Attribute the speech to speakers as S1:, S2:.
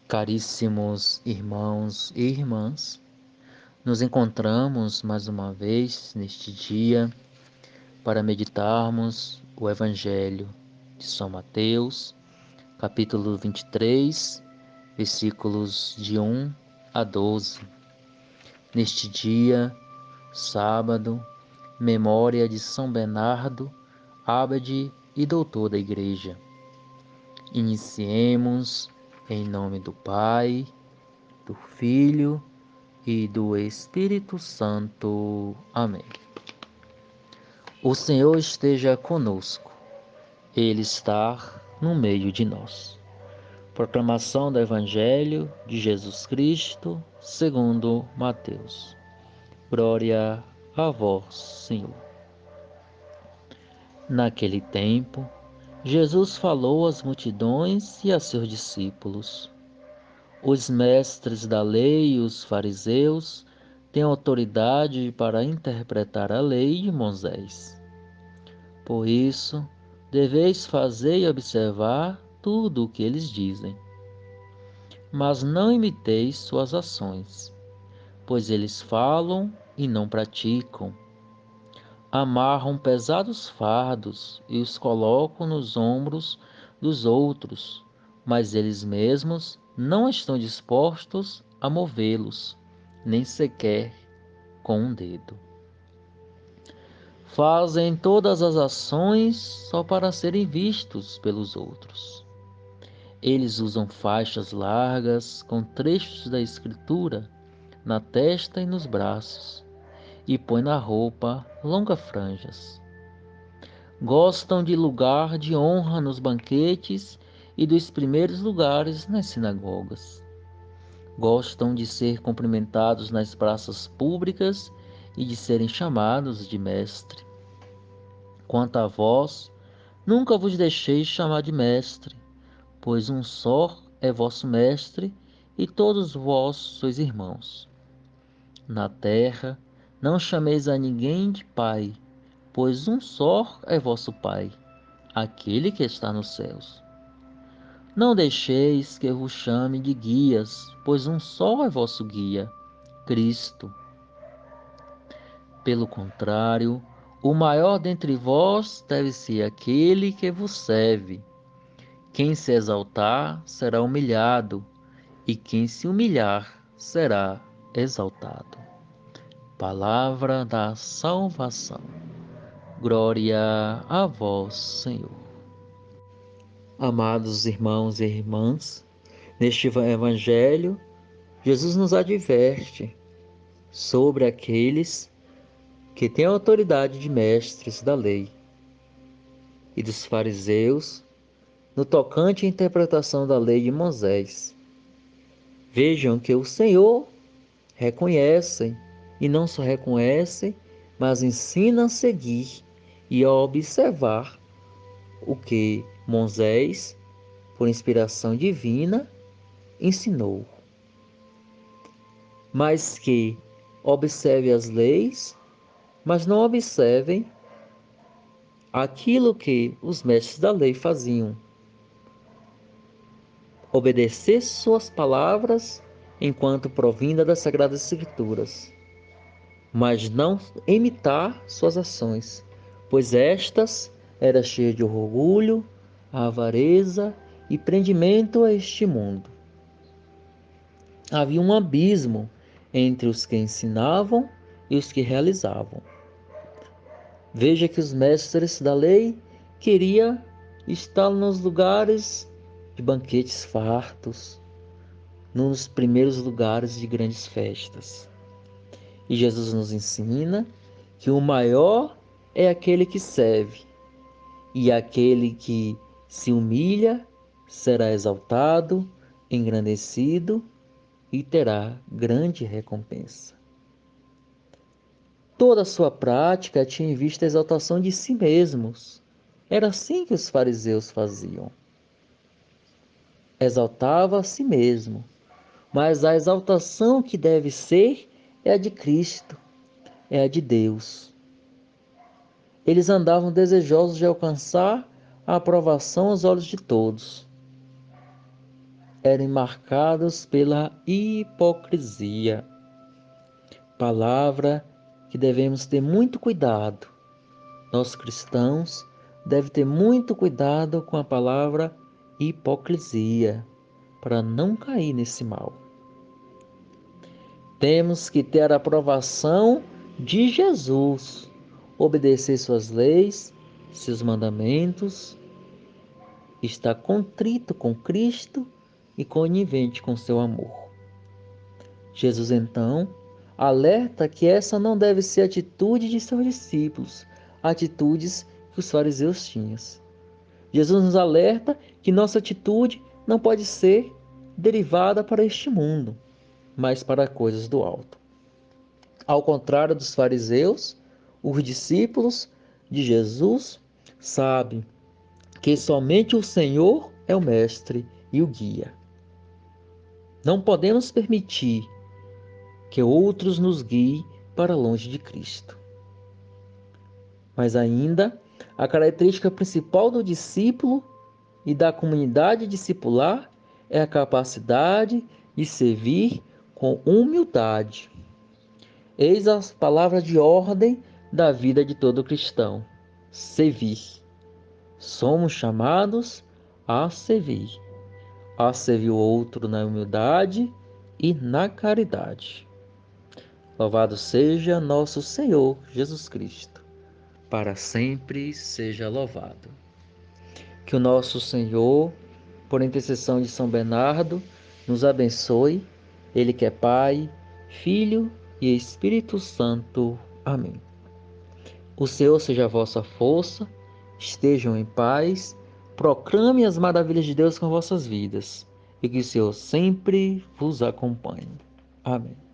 S1: Caríssimos irmãos e irmãs, nos encontramos mais uma vez neste dia para meditarmos o Evangelho de São Mateus, capítulo 23, versículos de 1 a 12. Neste dia, sábado, memória de São Bernardo, abade e doutor da Igreja. Iniciemos em nome do Pai, do Filho e do Espírito Santo. Amém. O Senhor esteja conosco. Ele está no meio de nós. Proclamação do Evangelho de Jesus Cristo, segundo Mateus. Glória a vós, Senhor. Naquele tempo, Jesus falou às multidões e a seus discípulos. Os mestres da lei e os fariseus têm autoridade para interpretar a lei de Moisés. Por isso, deveis fazer e observar tudo o que eles dizem. Mas não imiteis suas ações, pois eles falam e não praticam. Amarram pesados fardos e os colocam nos ombros dos outros, mas eles mesmos não estão dispostos a movê-los, nem sequer com um dedo. Fazem todas as ações só para serem vistos pelos outros. Eles usam faixas largas com trechos da Escritura na testa e nos braços, e põem na roupa longas franjas. Gostam de lugar de honra nos banquetes e dos primeiros lugares nas sinagogas. Gostam de ser cumprimentados nas praças públicas e de serem chamados de mestre. Quanto a vós, nunca vos deixeis chamar de mestre, pois um só é vosso mestre e todos vós sois irmãos. Na terra, não chameis a ninguém de pai, pois um só é vosso Pai, aquele que está nos céus. Não deixeis que eu vos chame de guias, pois um só é vosso guia, Cristo. Pelo contrário, o maior dentre vós deve ser aquele que vos serve. Quem se exaltar será humilhado, e quem se humilhar será exaltado. Palavra da salvação. Glória a vós, Senhor. Amados irmãos e irmãs, neste Evangelho, Jesus nos adverte sobre aqueles que têm a autoridade de mestres da lei e dos fariseus no tocante à interpretação da lei de Moisés. Vejam que o Senhor reconhece, e não só reconhece, mas ensina a seguir e a observar o que Moisés, por inspiração divina, ensinou. Mas que observe as leis, mas não observem aquilo que os mestres da lei faziam. Obedecer suas palavras enquanto provinda das Sagradas Escrituras, mas não imitar suas ações, pois estas eram cheias de orgulho, avareza e prendimento a este mundo. Havia um abismo entre os que ensinavam e os que realizavam. Veja que os mestres da lei queriam estar nos lugares de banquetes fartos, nos primeiros lugares de grandes festas. E Jesus nos ensina que o maior é aquele que serve, e aquele que se humilha será exaltado, engrandecido e terá grande recompensa. Toda a sua prática tinha em vista a exaltação de si mesmos. Era assim que os fariseus faziam. Exaltava a si mesmo, mas a exaltação que deve ser é a de Cristo, é a de Deus. Eles andavam desejosos de alcançar a aprovação aos olhos de todos. eram marcados pela hipocrisia. Palavra que devemos ter muito cuidado. Nós cristãos devemos ter muito cuidado com a palavra hipocrisia, para não cair nesse mal. Temos que ter a aprovação de Jesus, obedecer suas leis, seus mandamentos, estar contrito com Cristo e conivente com seu amor. Jesus, então, alerta que essa não deve ser a atitude de seus discípulos, atitudes que os fariseus tinham. Jesus nos alerta que nossa atitude não pode ser derivada para este mundo, mas para coisas do alto. Ao contrário dos fariseus, os discípulos de Jesus sabem que somente o Senhor é o mestre e o guia. Não podemos permitir que outros nos guiem para longe de Cristo. Mas ainda, a característica principal do discípulo e da comunidade discipular é a capacidade de servir com humildade. Eis as palavras de ordem da vida de todo cristão: servir. Somos chamados a servir o outro na humildade e na caridade. Louvado seja nosso Senhor Jesus Cristo, para sempre seja louvado. Que o nosso Senhor, por intercessão de São Bernardo, nos abençoe, Ele que é Pai, Filho e Espírito Santo. Amém. O Senhor seja a vossa força, estejam em paz, proclame as maravilhas de Deus com vossas vidas, e que o Senhor sempre vos acompanhe. Amém.